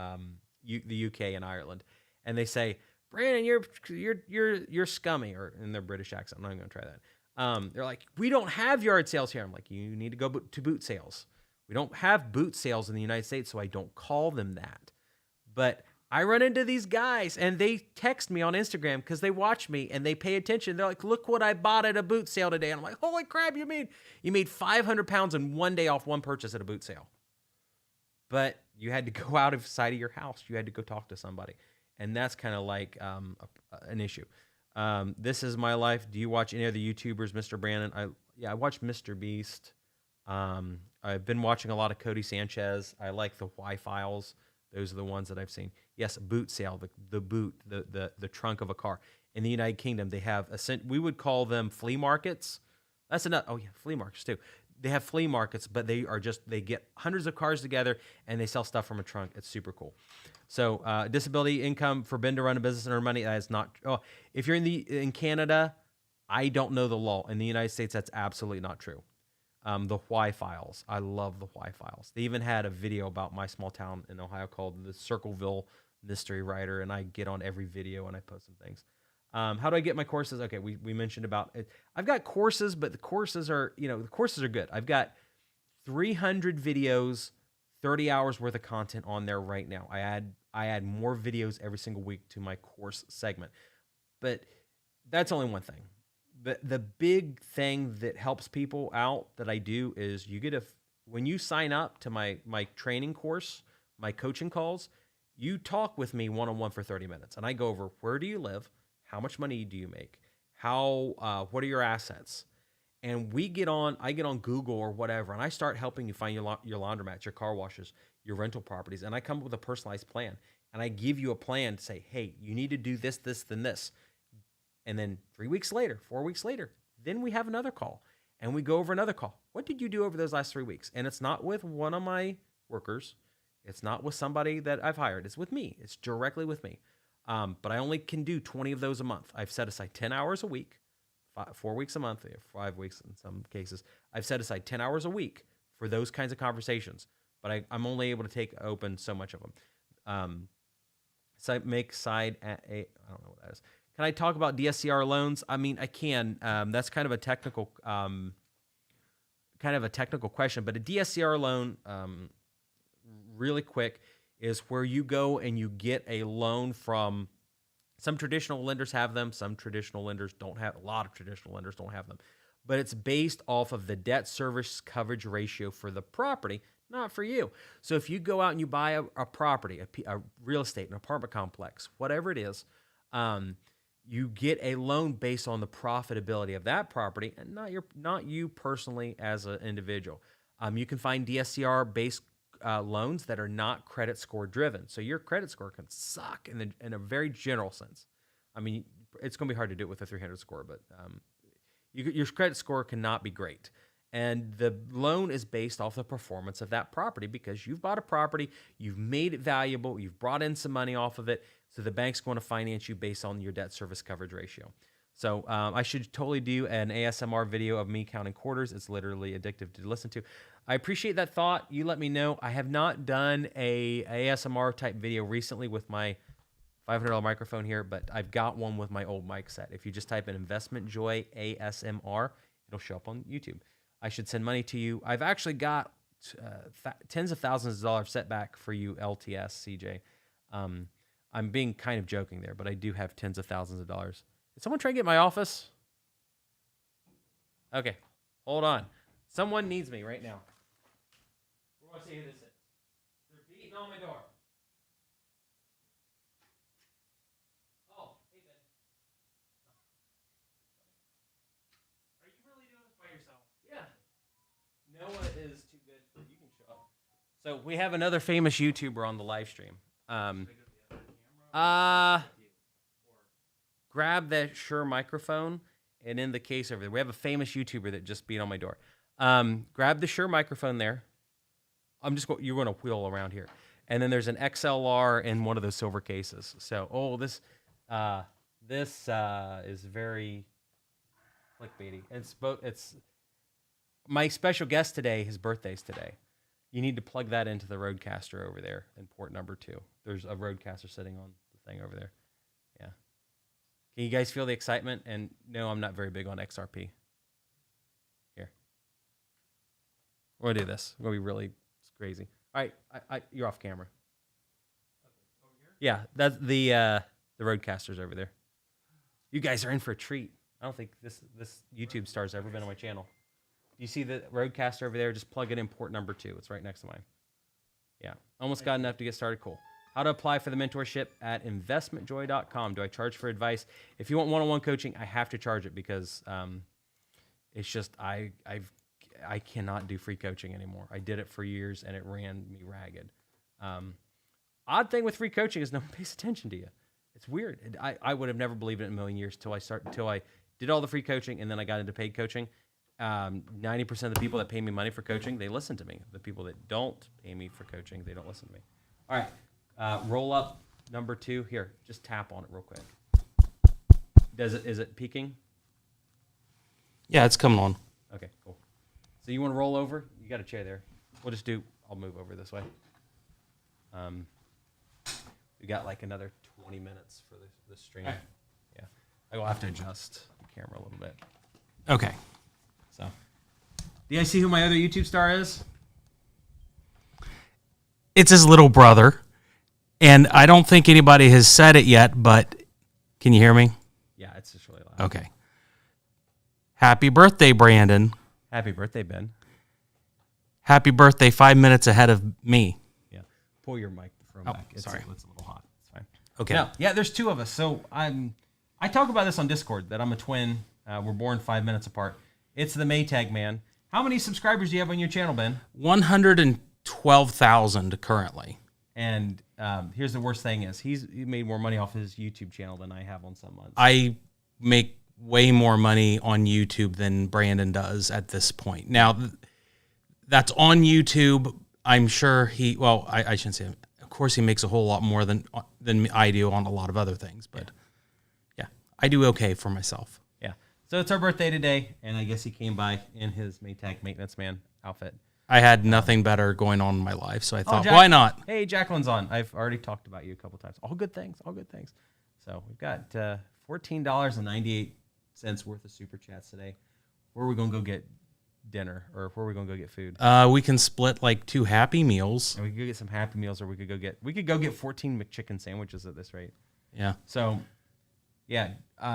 the UK and Ireland. And they say, Brandon, you're scummy, or in their British accent. I'm not even going to try that. They're like, we don't have yard sales here. I'm like, you need to go to boot sales. We don't have boot sales in the United States, so I don't call them that. But I run into these guys, and they text me on Instagram because they watch me and they pay attention. They're like, look what I bought at a boot sale today. And I'm like, holy crap, you made 500 pounds in one day off one purchase at a boot sale. But you had to go out of sight of your house. You had to go talk to somebody. And that's kind of like an issue. This is my life. Do you watch any of the YouTubers, Mr. Brandon? I watch Mr. Beast. I've been watching a lot of Cody Sanchez. I like the Why Files. Those are the ones that I've seen. Yes, boot sale, the boot, the trunk of a car. In the United Kingdom, they have we would call them flea markets. That's enough. Oh yeah, flea markets too. They have flea markets, but they get hundreds of cars together and they sell stuff from a trunk. It's super cool. So disability income, forbidden to run a business and earn money. That is not. Oh, if you're in Canada, I don't know the law. In the United States, that's absolutely not true. The Why Files. I love the Why Files. They even had a video about my small town in Ohio called the Circleville Mystery Writer, and I get on every video and I post some things. How do I get my courses? Okay, we mentioned about it. I've got courses, but the courses are good. I've got 300 videos, 30 hours worth of content on there right now. I add more videos every single week to my course segment. But that's only one thing. The big thing that helps people out that I do is when you sign up to my training course, my coaching calls, you talk with me one-on-one for 30 minutes. And I go over, where do you live? How much money do you make? What are your assets? And I get on Google or whatever, and I start helping you find your laundromats, your car washes, your rental properties. And I come up with a personalized plan. And I give you a plan to say, hey, you need to do this, this, then this. And then 3 weeks later, 4 weeks later, then we have another call and we go over another call. What did you do over those last 3 weeks? And it's not with one of my workers. It's not with somebody that I've hired. It's with me. It's directly with me. But I only can do 20 of those a month. I've set aside 10 hours a week, 4 weeks a month, 5 weeks in some cases. I've set aside 10 hours a week for those kinds of conversations, but I'm only able to take open so much of them. So I make side, I don't know what that is. Can I talk about Dscr loans? I mean, I can. That's kind of a technical question, but a Dscr loan, really quick, is where you go and you get a loan from some traditional lenders have them. Some traditional lenders don't have. A lot of traditional lenders don't have them, but it's based off of the debt service coverage ratio for the property, not for you. So if you go out and you buy a property, a real estate, an apartment complex, whatever it is, you get a loan based on the profitability of that property and not you personally as an individual. You can find DSCR based loans that are not credit score driven. So your credit score can suck in a very general sense. I mean, it's going to be hard to do it with a 300 score, but your credit score cannot be great. And the loan is based off the performance of that property because you've bought a property, you've made it valuable, you've brought in some money off of it, so the bank's going to finance you based on your debt service coverage ratio. So I should totally do an ASMR video of me counting quarters. It's literally addictive to listen to. I appreciate that thought. You let me know. I have not done a ASMR type video recently with my $500 microphone here, but I've got one with my old mic set. If you just type in Investmentjoy ASMR, it'll show up on YouTube. I should send money to you. I've actually got tens of thousands of dollars set back for you, LTS, CJ. I'm being kind of joking there, but I do have tens of thousands of dollars. Did someone try to get my office? Okay, hold on. Someone needs me right now. We're going to see who this is. They're beating on my door. Oh, hey, Ben. Are you really doing this by yourself? Yeah. Noah is too good for you can show up. So we have another famous YouTuber on the live stream. Grab that Shure microphone, and in the case over there, we have a famous YouTuber that just beat on my door. Grab the Shure microphone there. You're going to wheel around here, and then there's an XLR in one of those silver cases. So, this is very clickbaity. It's my special guest today. His birthday's today. You need to plug that into the Rodecaster over there in port number 2. There's a Rodecaster sitting on the thing over there. Yeah. Can you guys feel the excitement? And no, I'm not very big on XRP. Here. We're going to do this. We're going to be really crazy. All right. You're off camera. Okay. Over here? Yeah. That's the Rodecaster's over there. You guys are in for a treat. I don't think this YouTube star's ever been on my channel. You see the Rodecaster over there? Just plug it in port number 2. It's right next to mine. Yeah. Almost got enough to get started. Cool. How to apply for the mentorship at investmentjoy.com. Do I charge for advice? If you want one-on-one coaching, I have to charge it because it's just I cannot do free coaching anymore. I did it for years and it ran me ragged. Odd thing with free coaching is no one pays attention to you. It's weird. I would have never believed it in a million years until I did all the free coaching and then I got into paid coaching. 90% of the people that pay me money for coaching, they listen to me. The people that don't pay me for coaching, they don't listen to me. All right, roll up number 2 here. Just tap on it real quick. Is it peaking? Yeah, it's coming on. Okay, cool. So you want to roll over? You got a chair there. I'll move over this way. We got like another 20 minutes for the stream. Right. Yeah, I will have to adjust the camera a little bit. Okay. So, do you guys see who my other YouTube star is? It's his little brother, and I don't think anybody has said it yet, but can you hear me? Yeah, it's just really loud. Okay. Happy birthday, Brandon. Happy birthday, Ben. Happy birthday 5 minutes ahead of me. Yeah. Pull your microphone back. Sorry. It's a little hot. It's fine. Okay. Now, yeah, there's 2 of us. So I talk about this on Discord, that I'm a twin. We're born 5 minutes apart. It's the Maytag Man. How many subscribers do you have on your channel, Ben? 112,000 currently. And here's the worst thing is he made more money off his YouTube channel than I have on some months. I make way more money on YouTube than Brandon does at this point. Now, that's on YouTube. I'm sure I shouldn't say, of course he makes a whole lot more than I do on a lot of other things. But yeah, I do okay for myself. So it's our birthday today, and I guess he came by in his Maytag Maintenance Man outfit. I had nothing better going on in my life, so I thought, why not? Hey, Jacqueline's on. I've already talked about you a couple times. All good things, all good things. So we've got $14.98 worth of Super Chats today. Where are we going to go get dinner, or where are we going to go get food? We can split like 2 Happy Meals. And we could go get some Happy Meals, or we could go get 14 McChicken sandwiches at this rate. Yeah. So, yeah,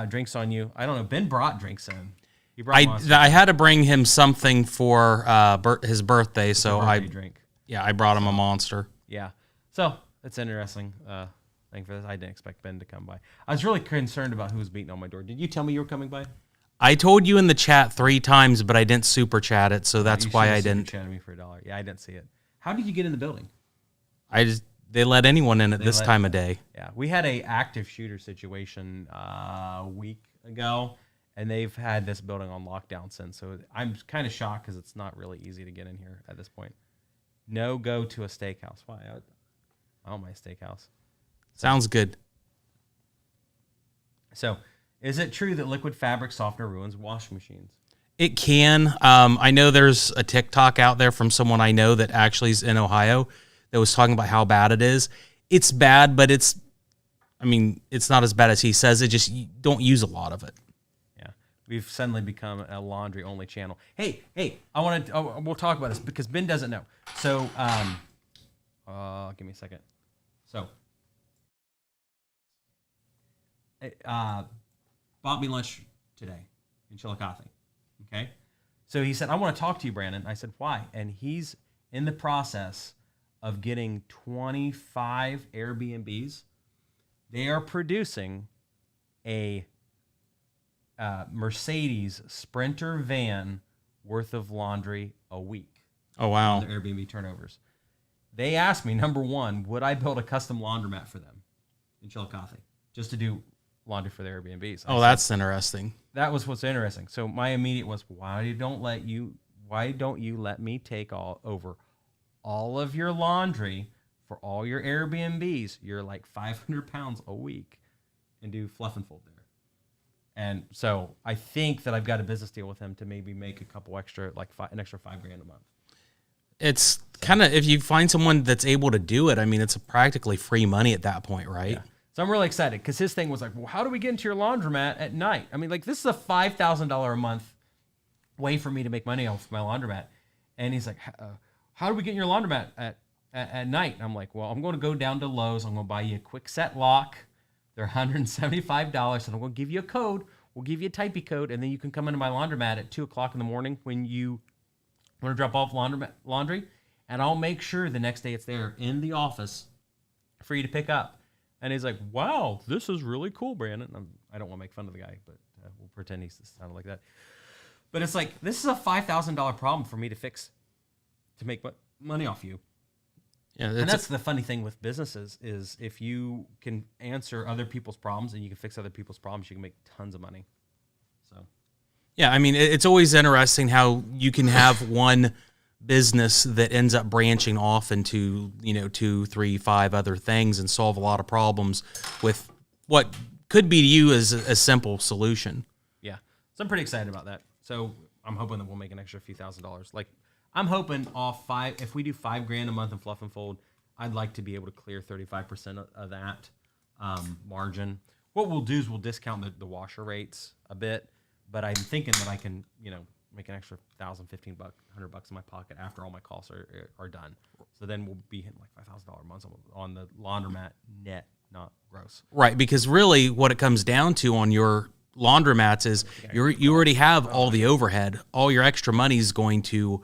drinks on you. I don't know. Ben brought drinks in. He brought I had to bring him something for his birthday, so birthday drink. Yeah, I brought him a Monster. Yeah. So it's interesting. Thank for this. I didn't expect Ben to come by. I was really concerned about who was beating on my door. Did you tell me you were coming by? I told you in the chat 3 times, but I didn't super chat it, so that's why I didn't. Chatted me for $1. Yeah, I didn't see it. How did you get in the building? They let anyone in at this time of day. Yeah, we had a active shooter situation a week ago, and they've had this building on lockdown since. So I'm kind of shocked because it's not really easy to get in here at this point. No go to a steakhouse. Why? I don't mind a steakhouse. Sounds good. So, is it true that liquid fabric softener ruins washing machines? It can. I know there's a TikTok out there from someone I know that actually is in Ohio that was talking about how bad it is. It's bad, but it's not as bad as he says. It just, you don't use a lot of it. Yeah. We've suddenly become a laundry only channel. Hey, we'll talk about this because Ben doesn't know. So, give me a second. So, bought me lunch today in Chillicothe. Okay. So he said, I want to talk to you, Brandon. I said, why? And he's in the process of getting 25 Airbnbs. They are producing a Mercedes Sprinter van worth of laundry a week. Oh, wow. On their Airbnb turnovers. They asked me, number one, would I build a custom laundromat for them in Chillicothe just to do laundry for their Airbnbs? Oh, that's interesting. That was what's interesting. So my immediate was, why don't you let me take over all of your laundry for all your Airbnbs? You're like 500 pounds a week and do fluff and fold there. And so I think that I've got a business deal with him to maybe make a couple extra, like an extra $5,000 a month. It's kind of, if you find someone that's able to do it, I mean, it's practically free money at that point, right? Yeah. So I'm really excited because his thing was like, well, how do we get into your laundromat at night? I mean, like, this is a $5,000 a month way for me to make money off my laundromat. And he's like, how do we get in your laundromat at night? And I'm like, well, I'm going to go down to Lowe's. I'm going to buy you a quick set lock. They're $175, and I'm going to give you a code. We'll give you a typey code, and then you can come into my laundromat at 2 o'clock in the morning when you want to drop off laundry, and I'll make sure the next day it's there in the office for you to pick up. And he's like, wow, this is really cool, Brandon. I don't want to make fun of the guy, but we'll pretend he sounded like that. But it's like, this is a $5,000 problem for me to fix, to make money off you. Yeah, and that's the funny thing with businesses is if you can answer other people's problems and you can fix other people's problems, you can make tons of money. So, yeah, I mean, it's always interesting how you can have one business that ends up branching off into, 2, 3, 5 other things and solve a lot of problems with what could be to you as a simple solution. Yeah. So I'm pretty excited about that. So I'm hoping that we'll make an extra few $1,000s. Like, I'm hoping if we do $5,000 a month in fluff and fold, I'd like to be able to clear 35% of that margin. What we'll do is we'll discount the washer rates a bit, but I'm thinking that I can, make an extra $1,000, $1,500, $100 in my pocket after all my costs are done. So then we'll be hitting like $5,000 a month on the laundromat net, not gross. Right, because really what it comes down to on your laundromats is you already have all the overhead. All your extra money is going to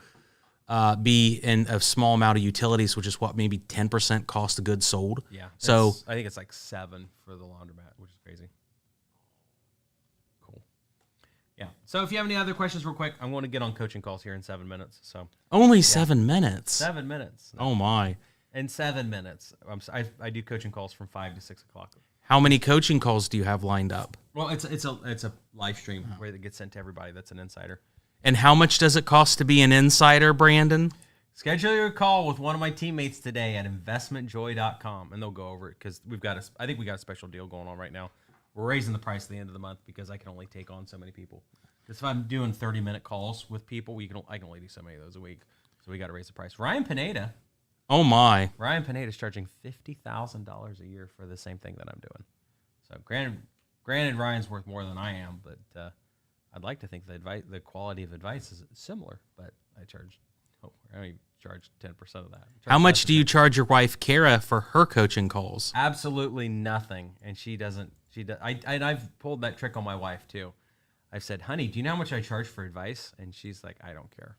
be in a small amount of utilities, which is what, maybe 10% cost of goods sold. Yeah. So I think it's like 7 for the laundromat, which is crazy. Cool. Yeah. So if you have any other questions real quick, I'm going to get on coaching calls here in 7 minutes. So only 7 minutes. 7 minutes. No. Oh my. In 7 minutes. I do coaching calls from 5 to 6 o'clock. How many coaching calls do you have lined up? Well, it's a live stream where it gets sent to everybody that's an insider. And how much does it cost to be an insider, Brandon? Schedule your call with one of my teammates today at investmentjoy.com, and they'll go over it because I think we got a special deal going on right now. We're raising the price at the end of the month because I can only take on so many people. Because if I'm doing 30-minute calls with people, I can only do so many of those a week. So we got to raise the price. Ryan Pineda. Oh, my. Ryan Pineda is charging $50,000 a year for the same thing that I'm doing. So granted, Ryan's worth more than I am, but I'd like to think the quality of advice is similar, but I only charge 10% of that. How much do you charge your wife, Cara, for her coaching calls? Absolutely nothing, and she doesn't. I've pulled that trick on my wife too. I've said, "Honey, do you know how much I charge for advice?" And she's like, "I don't care,"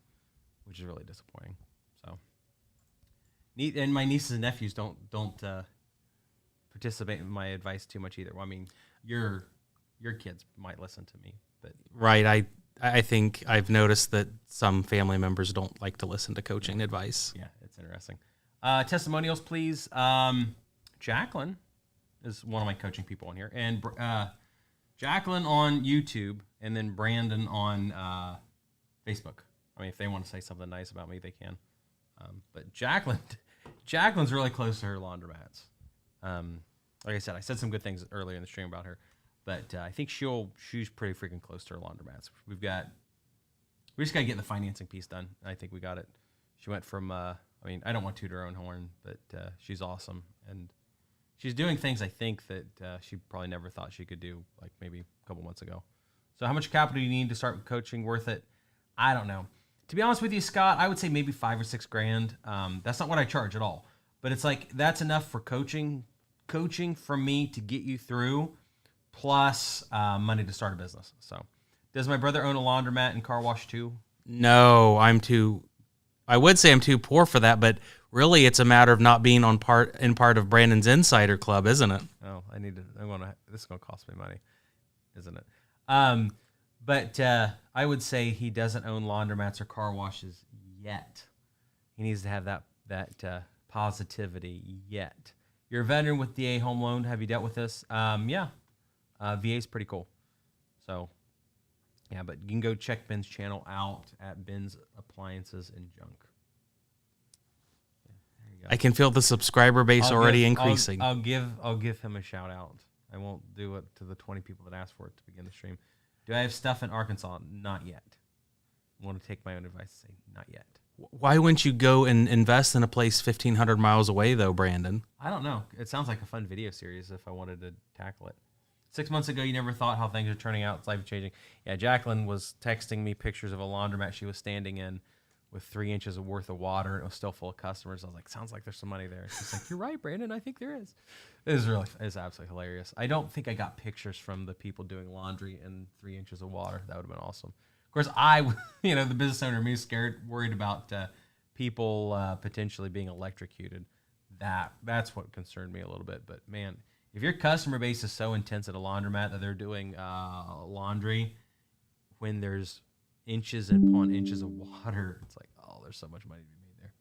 which is really disappointing. So, and my nieces and nephews don't participate in my advice too much either. Well, I mean, your kids might listen to me, but Right. I think I've noticed that some family members don't like to listen to coaching advice. yeah, it's interesting. Testimonials, please. Jacqueline is one of my coaching people on here, and Jacqueline on YouTube, and then Brandon on Facebook. I mean, if they want to say something nice about me, they can. But Jacqueline's really close to her laundromats. Like I said some good things earlier in the stream about her, but I think she's pretty freaking close to her laundromats. We just got to get the financing piece done. I think we got it. She went from, I mean, I don't want to toot her own horn, but she's awesome. And she's doing things I think that she probably never thought she could do, like maybe a couple months ago. So how much capital do you need to start coaching? Worth it? I don't know. To be honest with you, Scott, I would say maybe $5 or $6 grand. That's not what I charge at all. But it's like, that's enough for coaching from me to get you through, plus money to start a business. So does my brother own a laundromat and car wash too? No, I would say I'm too poor for that, but really it's a matter of not being part of Brandon's Insider Club, isn't it? Oh, this is going to cost me money, isn't it? But I would say he doesn't own laundromats or car washes yet. He needs to have that positivity yet. You're a veteran with DA Home Loan. Have you dealt with this? Yeah. VA's pretty cool. So, yeah, but you can go check Ben's channel out at Ben's Appliances and Junk. Yeah, there you go. I can feel the subscriber base increasing. I'll give him a shout out. I won't do it to the 20 people that asked for it to begin the stream. Do I have stuff in Arkansas? Not yet. I want to take my own advice and say not yet. Why wouldn't you go and invest in a place 1,500 miles away, though, Brandon? I don't know. It sounds like a fun video series if I wanted to tackle it. 6 months ago, you never thought how things are turning out. It's life-changing. Yeah, Jacqueline was texting me pictures of a laundromat she was standing in with 3 inches of worth of water, and it was still full of customers. I was like, sounds like there's some money there. She's like, you're right, Brandon. I think there is. It's absolutely hilarious. I don't think I got pictures from the people doing laundry in 3 inches of water. That would have been awesome. Of course, the business owner, me, worried about people potentially being electrocuted. That's what concerned me a little bit. But man, if your customer base is so intense at a laundromat that they're doing laundry when there's inches upon inches of water, it's like, oh, there's so much money to be made there.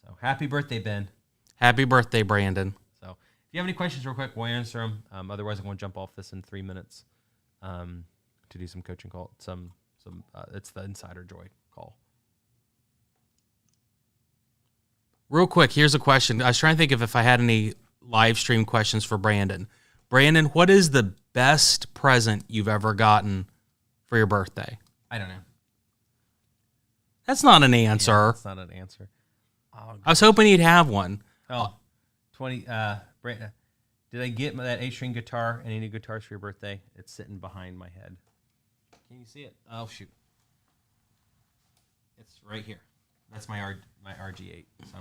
So happy birthday, Ben. Happy birthday, Brandon. So if you have any questions real quick, we'll answer them. Otherwise, I'm going to jump off this in 3 minutes to do some coaching call. It's the Insider Joy call. Real quick, here's a question. I was trying to think if I had any live stream questions for Brandon. Brandon, what is the best present you've ever gotten for your birthday? I don't know. That's not an answer. Yeah, that's not an answer. Oh, I was hoping you'd have one. 20. Brandon, did I get that 8-string guitar and any guitars for your birthday? It's sitting behind my head. Can you see it? Oh, shoot. It's right here. That's my RG8. So,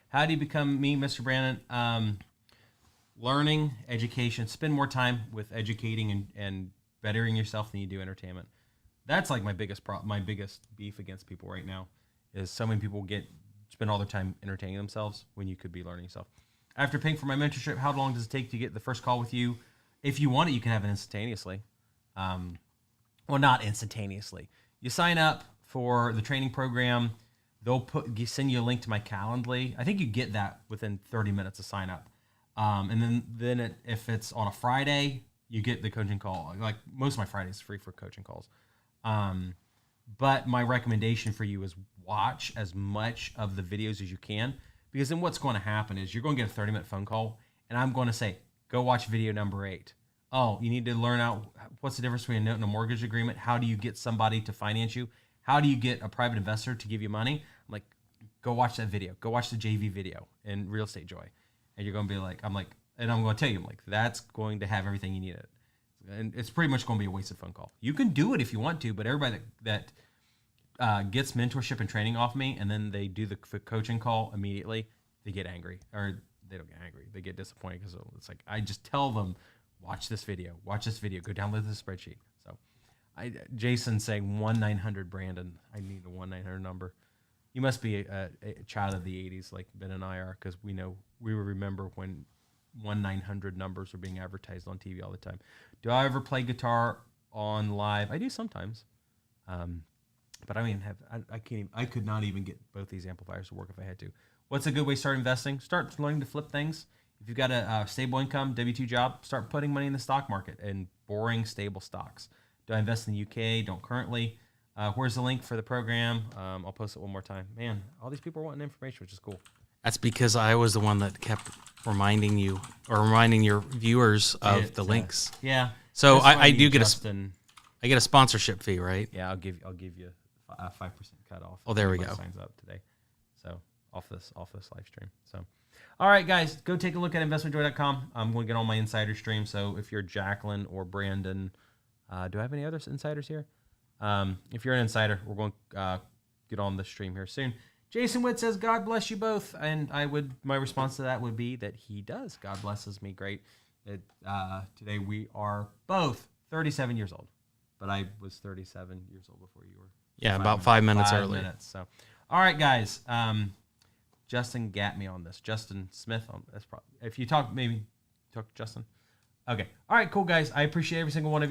how do you become me, Mr. Brandon? Learning, education. Spend more time with educating and bettering yourself than you do entertainment. That's like my biggest beef against people right now is so many people spend all their time entertaining themselves when you could be learning yourself. After paying for my mentorship, how long does it take to get the first call with you? If you want it, you can have it instantaneously. Well, not instantaneously. You sign up for the training program. They'll send you a link to my Calendly. I think you get that within 30 minutes of sign up. And then if it's on a Friday, you get the coaching call. Like most of my Fridays free for coaching calls. But my recommendation for you is watch as much of the videos as you can, because then what's going to happen is you're going to get a 30-minute phone call, and I'm going to say, go watch video number 8. Oh, you need to learn out what's the difference between a note and a mortgage agreement. How do you get somebody to finance you? How do you get a private investor to give you money? I'm like, go watch that video. Go watch the JV video in Real Estate Joy. And you're going to be like, and I'm going to tell you, I'm like, that's going to have everything you need it. And it's pretty much going to be a wasted phone call. You can do it if you want to, but everybody that gets mentorship and training off me and then they do the coaching call immediately, they get angry. Or they don't get angry. They get disappointed because it's like, I just tell them, watch this video, go download this spreadsheet. So Jason's saying 1-900 Brandon. I need a 1-900 number. You must be a child of the 80s like Ben and I are, because we remember when 1-900 numbers are being advertised on TV all the time. Do I ever play guitar on live? I do sometimes. But I don't even have. I can't. Even, I could not even get both these amplifiers to work if I had to. What's a good way to start investing? Start learning to flip things. If you've got a stable income, W-2 job, start putting money in the stock market and boring, stable stocks. Do I invest in the UK? Don't currently. Where's the link for the program? I'll post it one more time. Man, all these people are wanting information, which is cool. That's because I was the one that kept reminding you or reminding your viewers of the links. Yeah. So I do get Justin. I get a sponsorship fee, right? Yeah, I'll give you a 5% cut off. Oh, there we go. Signs up today, so off this live stream. So, all right, guys, go take a look at investmentjoy.com. I'm going to get on my insider stream. So if you're Jacqueline or Brandon, do I have any other insiders here? If you're an insider, we're going to get on the stream here soon. Jason Witt says, "God bless you both," and my response to that would be that he does. God blesses me great. Today we are both 37 years old, but I was 37 years old before you were. Yeah, about 5 minutes earlier. So, all right, guys. Justin got me on this. Justin Smith on this. If you talk to Justin. Okay. All right, cool, guys. I appreciate every single one of you.